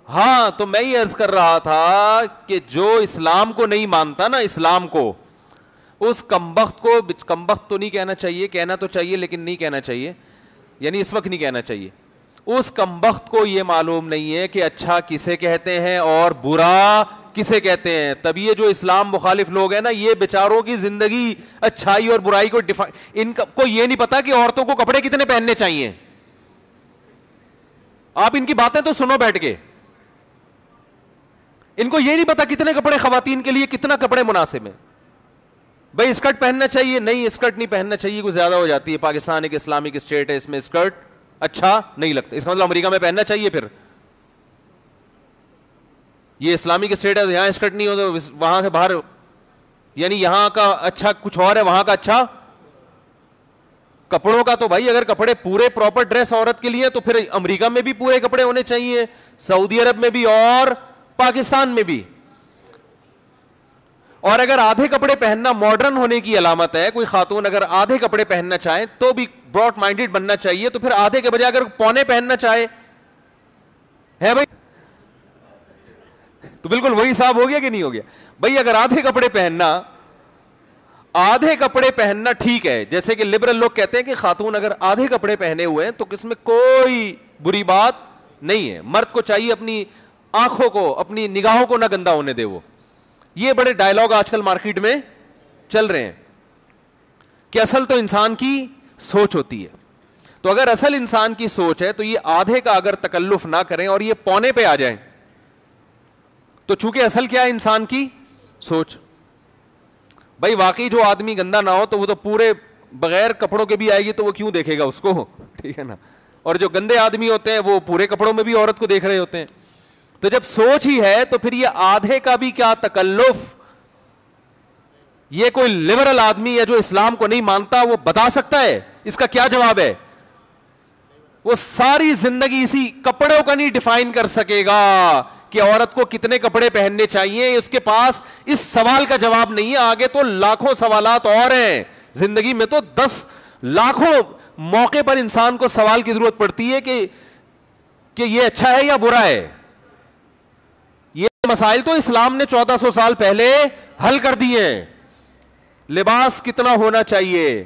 ہاں تو میں یہ عرض کر رہا تھا کہ جو اسلام کو نہیں مانتا نا، اسلام کو، اس کمبخت کو، کمبخت تو نہیں کہنا چاہیے، کہنا تو چاہیے لیکن نہیں کہنا چاہیے، یعنی اس وقت نہیں کہنا چاہیے، اس کمبخت کو یہ معلوم نہیں ہے کہ اچھا کسے کہتے ہیں اور برا کسے کہتے ہیں. تب یہ جو اسلام مخالف لوگ ہیں نا، یہ بیچاروں کی زندگی اچھائی اور برائی کو ان کو یہ نہیں پتا کہ عورتوں کو کپڑے کتنے پہننے چاہیے. آپ ان کی باتیں تو سنو بیٹھ کے، ان کو یہ نہیں پتا کتنے کپڑے خواتین کے لیے، کتنا کپڑے مناسب ہیں. بھائی اسکرٹ پہننا چاہیے، نہیں اسکرٹ نہیں پہننا چاہیے، کوئی زیادہ ہو جاتی ہے، پاکستان ایک اسلامک اسٹیٹ ہے، اس میں اسکرٹ اچھا نہیں لگتا، اس کا مطلب امریکہ میں پہننا چاہیے. پھر یہ اسلامک اسٹیٹ ہے، یہاں اسکرٹ نہیں ہو تو وہاں سے باہر، یعنی یہاں کا اچھا کچھ اور ہے، وہاں کا اچھا کپڑوں کا. تو بھائی اگر کپڑے پورے پراپر ڈریس عورت کے لیے تو پھر امریکہ میں بھی پورے کپڑے ہونے چاہیے، سعودی عرب میں بھی اور پاکستان میں بھی. اور اگر آدھے کپڑے پہننا ماڈرن ہونے کی علامت ہے، کوئی خاتون اگر آدھے کپڑے پہننا چاہے تو بھی براڈ مائنڈیڈ بننا چاہیے، تو پھر آدھے کے بجائے اگر پونے پہننا چاہے ہے بھائی تو بالکل وہی حساب ہو گیا کہ نہیں ہو گیا. بھائی اگر آدھے کپڑے پہننا ٹھیک ہے، جیسے کہ لبرل لوگ کہتے ہیں کہ خاتون اگر آدھے کپڑے پہنے ہوئے ہیں تو اس میں کوئی بری بات نہیں ہے، مرد کو چاہیے اپنی آنکھوں کو، اپنی نگاہوں کو نہ گندا ہونے دے. وہ یہ بڑے ڈائلاگ آج کل مارکیٹ میں چل رہے ہیں کہ اصل تو انسان کی سوچ ہوتی ہے. تو اگر اصل انسان کی سوچ ہے تو یہ آدھے کا اگر تکلف نہ کریں اور یہ پونے پہ آ جائیں، تو چونکہ اصل کیا ہے انسان کی سوچ. بھائی واقعی جو آدمی گندا نہ ہو تو وہ تو پورے بغیر کپڑوں کے بھی آئے گی تو وہ کیوں دیکھے گا اس کو، ٹھیک ہے نا. اور جو گندے آدمی ہوتے ہیں وہ پورے کپڑوں میں بھی عورت کو دیکھ رہے ہوتے ہیں. تو جب سوچ ہی ہے تو پھر یہ آدھے کا بھی کیا تکلف. یہ کوئی لبرل آدمی ہے جو اسلام کو نہیں مانتا، وہ بتا سکتا ہے اس کا کیا جواب ہے؟ وہ ساری زندگی اسی کپڑوں کا نہیں ڈیفائن کر سکے گا کہ عورت کو کتنے کپڑے پہننے چاہیے. اس کے پاس اس سوال کا جواب نہیں ہے. آگے تو لاکھوں سوالات اور ہیں زندگی میں، تو 10 لاکھوں موقع پر انسان کو سوال کی ضرورت پڑتی ہے کہ یہ اچھا ہے یا برا ہے. یہ مسائل تو اسلام نے 1400 سال پہلے حل کر دیے ہیں. لباس کتنا ہونا چاہیے،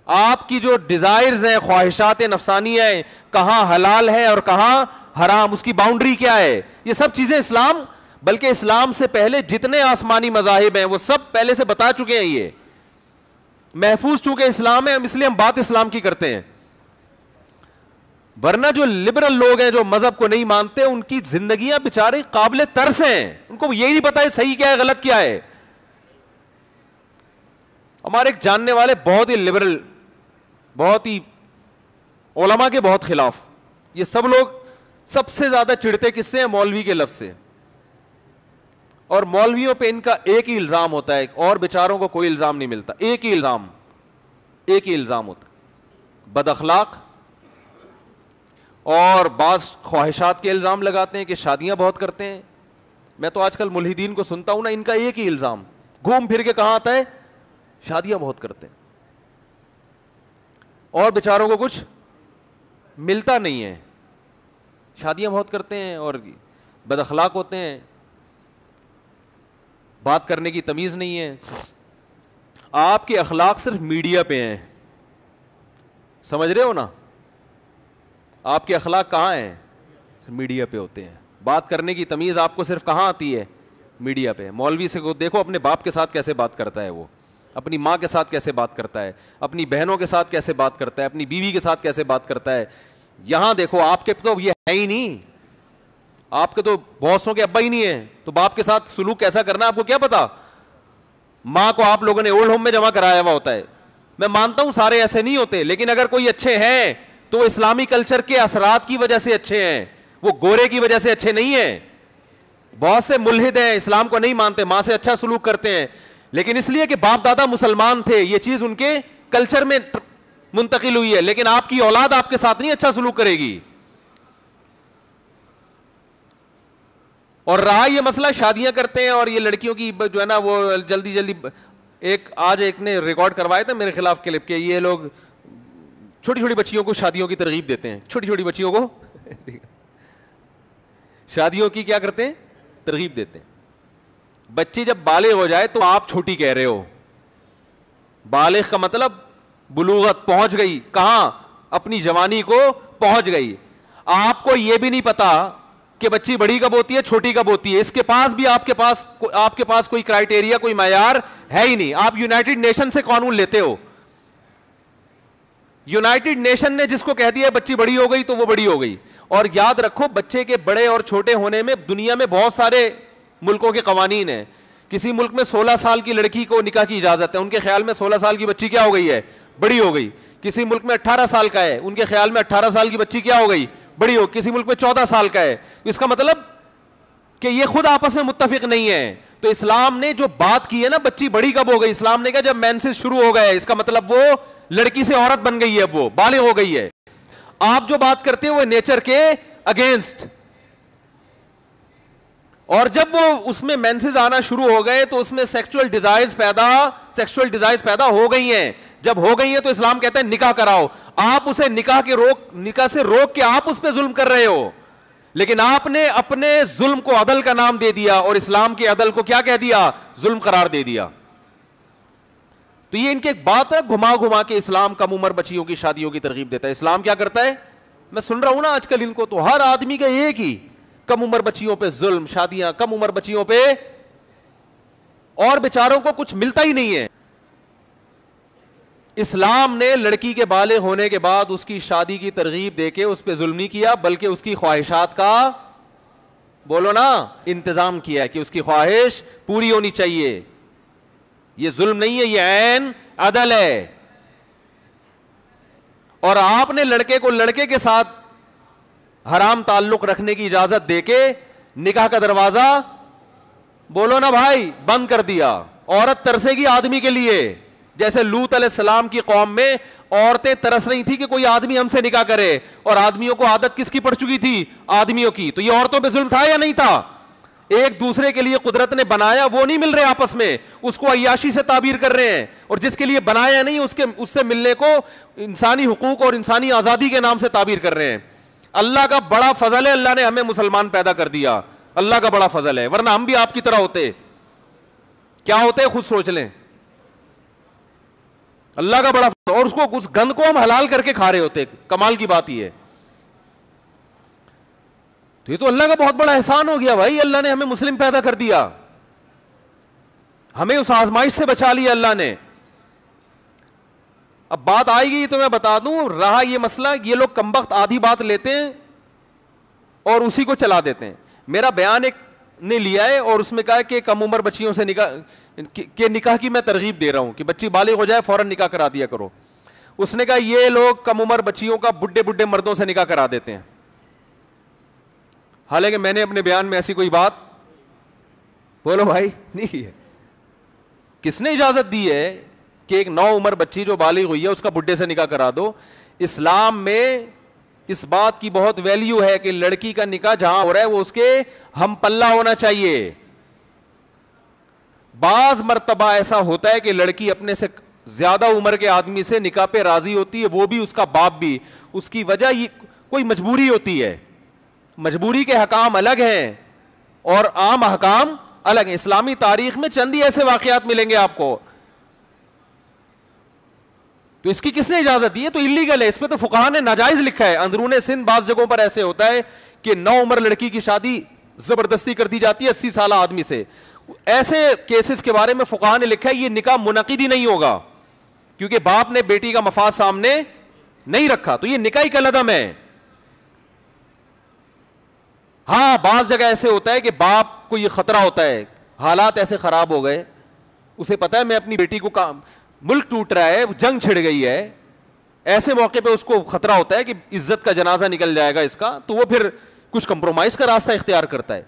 آپ کی جو ڈیزائرز ہیں، خواہشات نفسانیہ ہیں، کہاں حلال ہے اور کہاں حرام، اس کی باؤنڈری کیا ہے، یہ سب چیزیں اسلام، بلکہ اسلام سے پہلے جتنے آسمانی مذاہب ہیں وہ سب پہلے سے بتا چکے ہیں. یہ محفوظ چونکہ اسلام ہے، اس لیے ہم بات اسلام کی کرتے ہیں. ورنہ جو لبرل لوگ ہیں جو مذہب کو نہیں مانتے، ان کی زندگیاں بیچارے قابل ترس ہیں، ان کو یہی نہیں پتا ہے صحیح کیا ہے غلط کیا ہے. ہمارے ایک جاننے والے بہت ہی لبرل، بہت ہی علماء کے بہت خلاف، یہ سب لوگ سب سے زیادہ چڑھتے کس سے ہیں؟ مولوی کے لفظ سے. اور مولویوں پہ ان کا ایک ہی الزام ہوتا ہے، اور بیچاروں کو کوئی الزام نہیں ملتا. ایک ہی الزام ہوتا ہے، بد اخلاق، اور بعض خواہشات کے الزام لگاتے ہیں کہ شادیاں بہت کرتے ہیں. میں تو آج کل ملحدین کو سنتا ہوں نا، ان کا ایک ہی الزام گھوم پھر کے کہاں آتا ہے؟ شادیاں بہت کرتے ہیں، اور بیچاروں کو کچھ ملتا نہیں ہے. شادیاں بہت کرتے ہیں اور بد اخلاق ہوتے ہیں، بات کرنے کی تمیز نہیں ہے. آپ کے اخلاق صرف میڈیا پہ ہیں، سمجھ رہے ہو نا؟ آپ کے اخلاق کہاں ہیں؟ میڈیا پہ ہوتے ہیں. بات کرنے کی تمیز آپ کو صرف کہاں آتی ہے؟ میڈیا پہ. مولوی سے دیکھو اپنے باپ کے ساتھ کیسے بات کرتا ہے، وہ اپنی ماں کے ساتھ کیسے بات کرتا ہے، اپنی بہنوں کے ساتھ کیسے بات کرتا ہے، اپنی بیوی کے ساتھ کیسے بات کرتا ہے. یہاں دیکھو آپ کے تو یہ ہے ہی نہیں، آپ کے تو باسوں کے ابا ہی نہیں ہیں، تو باپ کے ساتھ سلوک کیسا کرنا آپ کو کیا پتا؟ ماں کو آپ لوگوں نے اولڈ ہوم میں جمع کرایا ہوا ہوتا ہے. میں مانتا ہوں سارے ایسے نہیں ہوتے، لیکن اگر کوئی اچھے ہیں تو وہ اسلامی کلچر کے اثرات کی وجہ سے اچھے ہیں، وہ گورے کی وجہ سے اچھے نہیں ہیں. بہت سے ملحد ہیں، اسلام کو نہیں مانتے، ماں سے اچھا سلوک کرتے ہیں، لیکن اس لیے کہ باپ دادا مسلمان تھے، یہ چیز ان کے کلچر میں منتقل ہوئی ہے. لیکن آپ کی اولاد آپ کے ساتھ نہیں اچھا سلوک کرے گی. اور رہا یہ مسئلہ شادیاں کرتے ہیں اور یہ لڑکیوں کی جو ہے نا وہ جلدی آج ایک نے ریکارڈ کروایا تھا میرے خلاف کلپ کے، یہ لوگ چھوٹی چھوٹی بچیوں کو شادیوں کی ترغیب دیتے ہیں، چھوٹی چھوٹی بچیوں کو شادیوں کی کیا کرتے ہیں؟ ترغیب دیتے ہیں. بچی جب بالغ ہو جائے تو آپ چھوٹی کہہ رہے ہو. بالغ کا مطلب بلوغت، پہنچ گئی. کہاں؟ اپنی جوانی کو پہنچ گئی. آپ کو یہ بھی نہیں پتا کہ بچی بڑی کب ہوتی ہے چھوٹی کب ہوتی ہے. اس کے پاس بھی آپ کے پاس کوئی کرائٹیریا، کوئی معیار ہے ہی نہیں. آپ یونائٹڈ نیشن سے قانون لیتے ہو. یونائٹڈ نیشن نے جس کو کہہ دیا بچی بڑی ہو گئی تو وہ بڑی ہو گئی. اور یاد رکھو بچے کے بڑے اور چھوٹے ہونے میں دنیا میں بہت سارے ملکوں کے قوانین ہیں. کسی ملک میں 16 سال کی لڑکی کو نکاح کی اجازت ہے، ان کے خیال میں 16 سال کی بچی کیا ہو گئی ہے؟ بڑی ہو گئی. کسی ملک میں 18 سال کا ہے، ان کے خیال میں 18 سال کی بچی کیا ہو گئی؟ بڑی ہو. کسی ملک میں 14 سال کا ہے. اس کا مطلب کہ یہ خود آپس میں متفق نہیں ہے. تو اسلام نے جو بات کی ہے نا بچی بڑی کب ہو گئی، اسلام نے کہا جب مینسز شروع ہو گئے. اس کا مطلب وہ لڑکی سے عورت بن گئی ہے، اب وہ بالغ ہو گئی ہے. آپ جو بات کرتے ہیں وہ نیچر کے اگینسٹ. اور جب وہ اس میں مینسز آنا شروع ہو گئے تو اس میں سیکسول ڈیزائرز پیدا ہو گئی ہیں. جب ہو گئی ہیں تو اسلام کہتا ہے نکاح کراؤ. آپ اسے نکاح سے روک کے آپ اس پہ ظلم کر رہے ہو. لیکن آپ نے اپنے ظلم کو عدل کا نام دے دیا اور اسلام کے عدل کو کیا کہہ دیا؟ ظلم قرار دے دیا. تو یہ ان کی ایک بات ہے، گھما گھما کے اسلام کم عمر بچیوں کی شادیوں کی ترغیب دیتا ہے. اسلام کیا کرتا ہے؟ میں سن رہا ہوں نا آج کل ان کو، تو ہر آدمی کا ایک ہی، کم عمر بچیوں پہ ظلم، شادیاں کم عمر بچیوں پہ، اور بیچاروں کو کچھ ملتا ہی نہیں ہے. اسلام نے لڑکی کے بالغ ہونے کے بعد اس کی شادی کی ترغیب دے کے اس پہ ظلم نہیں کیا، بلکہ اس کی خواہشات کا، بولو نا، انتظام کیا کہ اس کی خواہش پوری ہونی چاہیے. یہ ظلم نہیں ہے، یہ عین عدل ہے. اور آپ نے لڑکے کو لڑکے کے ساتھ حرام تعلق رکھنے کی اجازت دے کے نکاح کا دروازہ، بولو نا بھائی، بند کر دیا. عورت ترسے گی آدمی کے لیے، جیسے لوط علیہ السلام کی قوم میں عورتیں ترس رہی تھی کہ کوئی آدمی ہم سے نکاح کرے، اور آدمیوں کو عادت کس کی پڑ چکی تھی؟ آدمیوں کی. تو یہ عورتوں پہ ظلم تھا یا نہیں تھا؟ ایک دوسرے کے لیے قدرت نے بنایا، وہ نہیں مل رہے آپس میں، اس کو عیاشی سے تعبیر کر رہے ہیں. اور جس کے لیے بنایا نہیں اس سے ملنے کو انسانی حقوق اور انسانی آزادی کے نام سے تعبیر کر رہے ہیں. اللہ کا بڑا فضل ہے، اللہ نے ہمیں مسلمان پیدا کر دیا. اللہ کا بڑا فضل ہے، ورنہ ہم بھی آپ کی طرح ہوتے. کیا ہوتے خود سوچ لیں. اللہ کا بڑا فضل، اور اس گند کو ہم حلال کر کے کھا رہے ہوتے. کمال کی بات یہ ہے. تو یہ تو اللہ کا بہت بڑا احسان ہو گیا بھائی، اللہ نے ہمیں مسلم پیدا کر دیا، ہمیں اس آزمائش سے بچا لیا اللہ نے. اب بات آئے گی تو میں بتا دوں، رہا یہ مسئلہ، یہ لوگ کمبخت آدھی بات لیتے ہیں اور اسی کو چلا دیتے ہیں. میرا بیان ایک نے لیا ہے اور اس میں کہا کہ کم عمر بچیوں سے نکاح کی میں ترغیب دے رہا ہوں کہ بچی بالغ ہو جائے فوراً نکاح کرا دیا کرو. اس نے کہا یہ لوگ کم عمر بچیوں کا بڈھے مردوں سے نکاح کرا دیتے ہیں. حالانکہ میں نے اپنے بیان میں ایسی کوئی بات، بولو بھائی، نہیں کی ہے. کس نے اجازت دی ہے کہ ایک نو عمر بچی جو بالغ ہوئی ہے اس کا بڈھے سے نکاح کرا دو؟ اسلام میں اس بات کی بہت ویلیو ہے کہ لڑکی کا نکاح جہاں ہو رہا ہے وہ اس کے ہم پلہ ہونا چاہیے. بعض مرتبہ ایسا ہوتا ہے کہ لڑکی اپنے سے زیادہ عمر کے آدمی سے نکاح پہ راضی ہوتی ہے، وہ بھی اس کا باپ بھی. اس کی وجہ یہ کوئی مجبوری ہوتی ہے. مجبوری کے حکام الگ ہیں اور عام حکام الگ ہیں. اسلامی تاریخ میں چند ہی ایسے واقعات ملیں گے آپ کو. تو اس کی کس نے اجازت دی ہے؟ تو اللیگل ہے. اس پہ تو فقہا نے ناجائز لکھا ہے. اندرون سندھ بعض جگہوں پر ایسے ہوتا ہے کہ نو عمر لڑکی کی شادی زبردستی کر دی جاتی ہے 80 سالہ آدمی سے. ایسے کیسز کے بارے میں فقہا نے لکھا ہے یہ نکاح منعقد ہی نہیں ہوگا، کیونکہ باپ نے بیٹی کا مفاد سامنے نہیں رکھا. تو یہ نکاح کا لدم ہے. ہاں بعض جگہ ایسے ہوتا ہے کہ باپ کو یہ خطرہ ہوتا ہے، حالات ایسے خراب ہو گئے، اسے پتا ہے میں اپنی بیٹی کو ملک ٹوٹ رہا ہے، جنگ چھڑ گئی ہے، ایسے موقع پہ اس کو خطرہ ہوتا ہے کہ عزت کا جنازہ نکل جائے گا اس کا، تو وہ پھر کچھ کمپرومائز کا راستہ اختیار کرتا ہے.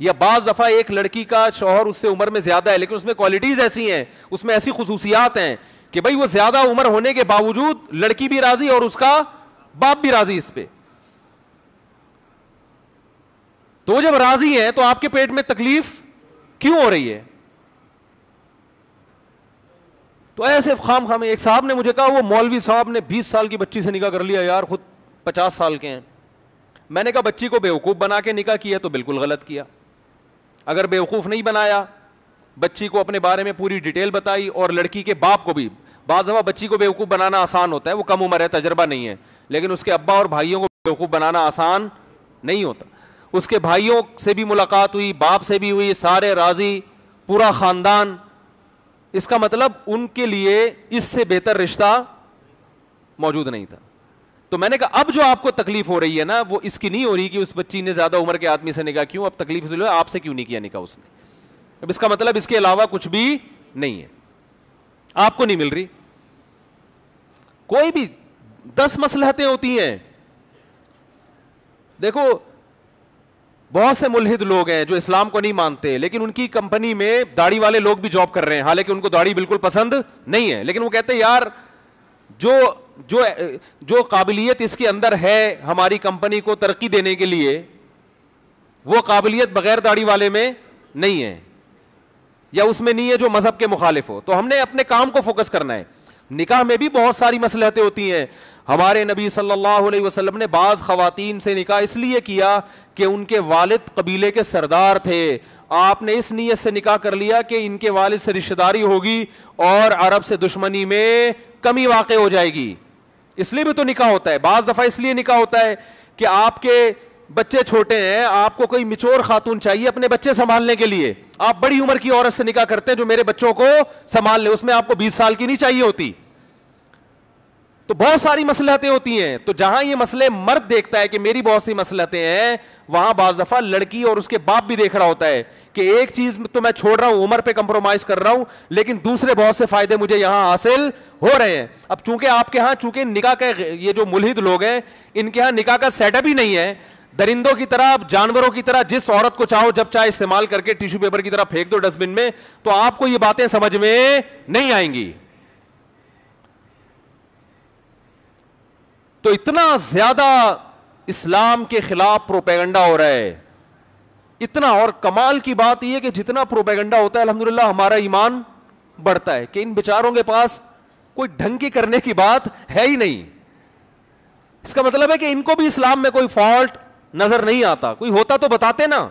یا بعض دفعہ ایک لڑکی کا شوہر اس سے عمر میں زیادہ ہے لیکن اس میں کوالٹیز ایسی ہیں، اس میں ایسی خصوصیات ہیں کہ بھائی وہ زیادہ عمر ہونے کے باوجود لڑکی بھی راضی اور اس کا باپ بھی راضی اس پہ. تو جب راضی ہیں تو آپ کے پیٹ میں تکلیف کیوں ہو رہی ہے؟ تو ایسے خام خام. ایک صاحب نے مجھے کہا وہ مولوی صاحب نے 20 سال کی بچی سے نکاح کر لیا یار، خود 50 سال کے ہیں. میں نے کہا بچی کو بیوقوف بنا کے نکاح کیا تو بالکل غلط کیا. اگر بیوقوف نہیں بنایا, بچی کو اپنے بارے میں پوری ڈیٹیل بتائی, اور لڑکی کے باپ کو بھی, بعض دفعہ بچی کو بیوقوف بنانا آسان ہوتا ہے, وہ کم عمر ہے, تجربہ نہیں ہے, لیکن اس کے ابا اور بھائیوں کو بیوقوف بنانا آسان نہیں ہوتا. اس کے بھائیوں سے بھی ملاقات ہوئی, باپ سے بھی ہوئی, سارے راضی, پورا خاندان. اس کا مطلب ان کے لیے اس سے بہتر رشتہ موجود نہیں تھا. تو میں نے کہا اب جو آپ کو تکلیف ہو رہی ہے نا, وہ اس کی نہیں ہو رہی کہ اس بچی نے زیادہ عمر کے آدمی سے نکاح کیوں, اب تکلیف اس لیے آپ سے کیوں نہیں کیا نکاح اس نے. اب اس کا مطلب اس کے علاوہ کچھ بھی نہیں ہے, آپ کو نہیں مل رہی. کوئی بھی 10 مصلحتیں ہوتی ہیں. دیکھو بہت سے ملحد لوگ ہیں جو اسلام کو نہیں مانتے, لیکن ان کی کمپنی میں داڑھی والے لوگ بھی جاب کر رہے ہیں, حالانکہ ان کو داڑھی بالکل پسند نہیں ہے, لیکن وہ کہتے ہیں یار جو قابلیت اس کے اندر ہے ہماری کمپنی کو ترقی دینے کے لیے, وہ قابلیت بغیر داڑھی والے میں نہیں ہے, یا اس میں نہیں ہے جو مذہب کے مخالف ہو. تو ہم نے اپنے کام کو فوکس کرنا ہے. نکاح میں بھی بہت ساری مصلحتیں ہوتی ہیں. ہمارے نبی صلی اللہ علیہ وسلم نے بعض خواتین سے نکاح اس لیے کیا کہ ان کے والد قبیلے کے سردار تھے. آپ نے اس نیت سے نکاح کر لیا کہ ان کے والد سے رشتہ داری ہوگی اور عرب سے دشمنی میں کمی واقع ہو جائے گی. اس لیے بھی تو نکاح ہوتا ہے. بعض دفعہ اس لیے نکاح ہوتا ہے کہ آپ کے بچے چھوٹے ہیں, آپ کو کوئی میچور خاتون چاہیے اپنے بچے سنبھالنے کے لیے. آپ بڑی عمر کی عورت سے نکاح کرتے ہیں جو میرے بچوں کو سنبھال لے, اس میں آپ کو 20 سال کی نہیں چاہیے ہوتی. تو بہت ساری مصلحتیں ہوتی ہیں. تو جہاں یہ مسئلے مرد دیکھتا ہے کہ میری بہت سی مصلحتیں ہیں, وہاں بعض دفعہ لڑکی اور اس کے باپ بھی دیکھ رہا ہوتا ہے کہ ایک چیز تو میں چھوڑ رہا ہوں, عمر پہ کمپرومائز کر رہا ہوں, لیکن دوسرے بہت سے فائدے مجھے یہاں حاصل ہو رہے ہیں. اب چونکہ آپ کے ہاں چونکہ نکاح کا یہ جو ملحد لوگ ہیں ان کے ہاں نکاح کا سیٹ اپ ہی نہیں ہے, درندوں کی طرح, جانوروں کی طرح جس عورت کو چاہو جب چاہے استعمال کر کے ٹیشو پیپر کی طرح پھینک دو ڈسٹ بن میں, تو آپ کو یہ باتیں سمجھ میں نہیں آئیں گی. تو اتنا زیادہ اسلام کے خلاف پروپیگنڈا ہو رہا ہے, اتنا. اور کمال کی بات یہ کہ جتنا پروپیگنڈا ہوتا ہے الحمدللہ ہمارا ایمان بڑھتا ہے کہ ان بیچاروں کے پاس کوئی ڈھنگ کی کرنے کی بات ہے ہی نہیں. اس کا مطلب ہے کہ ان کو بھی اسلام میں کوئی فالٹ نظر نہیں آتا. کوئی ہوتا تو بتاتے نا.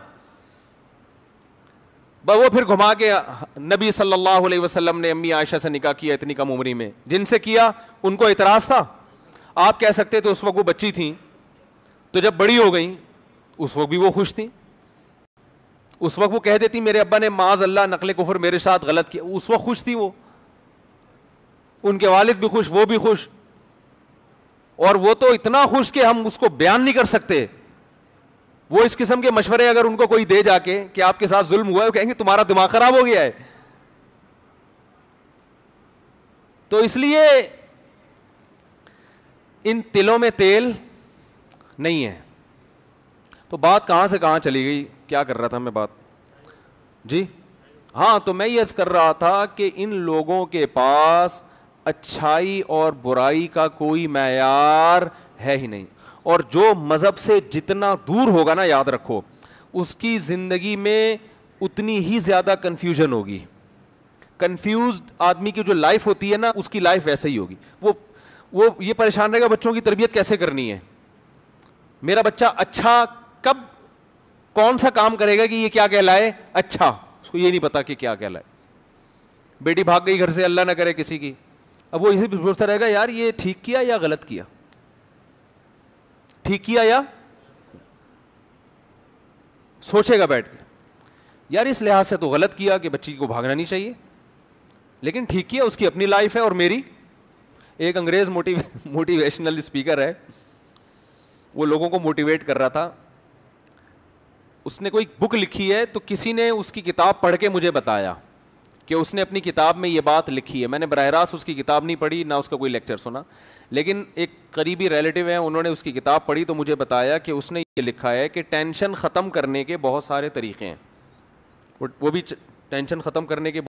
وہ پھر گھما کے نبی صلی اللہ علیہ وسلم نے امی عائشہ سے نکاح کیا اتنی کم عمری میں, جن سے کیا ان کو اعتراض تھا. آپ کہہ سکتے تو اس وقت وہ بچی تھیں, تو جب بڑی ہو گئیں اس وقت بھی وہ خوش تھیں. اس وقت وہ کہہ دیتی میرے ابا نے معاذ اللہ نقل کفر میرے ساتھ غلط کیا, اس وقت خوش تھی وہ, ان کے والد بھی خوش, وہ بھی خوش. اور وہ تو اتنا خوش کہ ہم اس کو بیان نہیں کر سکتے. وہ اس قسم کے مشورے اگر ان کو کوئی دے جا کے کہ آپ کے ساتھ ظلم ہوا ہے, وہ کہیں گے تمہارا دماغ خراب ہو گیا ہے. تو اس لیے ان تلوں میں تیل نہیں ہے. تو بات کہاں سے کہاں چلی گئی, کیا کر رہا تھا میں بات, جی ہاں, تو میں یہ عرض کر رہا تھا کہ ان لوگوں کے پاس اچھائی اور برائی کا کوئی معیار ہے ہی نہیں. اور جو مذہب سے جتنا دور ہوگا نا, یاد رکھو اس کی زندگی میں اتنی ہی زیادہ کنفیوژن ہوگی. کنفیوزڈ آدمی کی جو لائف ہوتی ہے نا, اس کی لائف ویسے ہی ہوگی. وہ یہ پریشان رہے گا بچوں کی تربیت کیسے کرنی ہے, میرا بچہ اچھا کب کون سا کام کرے گا کہ یہ کیا کہلائے اچھا, اس کو یہ نہیں پتا کہ کیا کہلائے. بیٹی بھاگ گئی گھر سے, اللہ نہ کرے کسی کی, اب وہ اسی پہ سوچتا رہے گا یار یہ ٹھیک کیا یا غلط کیا, ٹھیک کیا یا, سوچے گا بیٹھ کے یار اس لحاظ سے تو غلط کیا کہ بچی کو بھاگنا نہیں چاہیے, لیکن ٹھیک کیا اس کی اپنی لائف ہے اور میری. ایک انگریز موٹیویشنل اسپیکر ہے, وہ لوگوں کو موٹیویٹ کر رہا تھا. اس نے کوئی بک لکھی ہے, تو کسی نے اس کی کتاب پڑھ کے مجھے بتایا کہ اس نے اپنی کتاب میں یہ بات لکھی ہے. میں نے براہ راست اس کی کتاب نہیں پڑھی, نہ اس کا کوئی لیکچر سنا, لیکن ایک قریبی ریلیٹیو ہیں, انہوں نے اس کی کتاب پڑھی تو مجھے بتایا کہ اس نے یہ لکھا ہے کہ ٹینشن ختم کرنے کے بہت سارے طریقے ہیں. وہ بھی ٹینشن ختم کرنے کے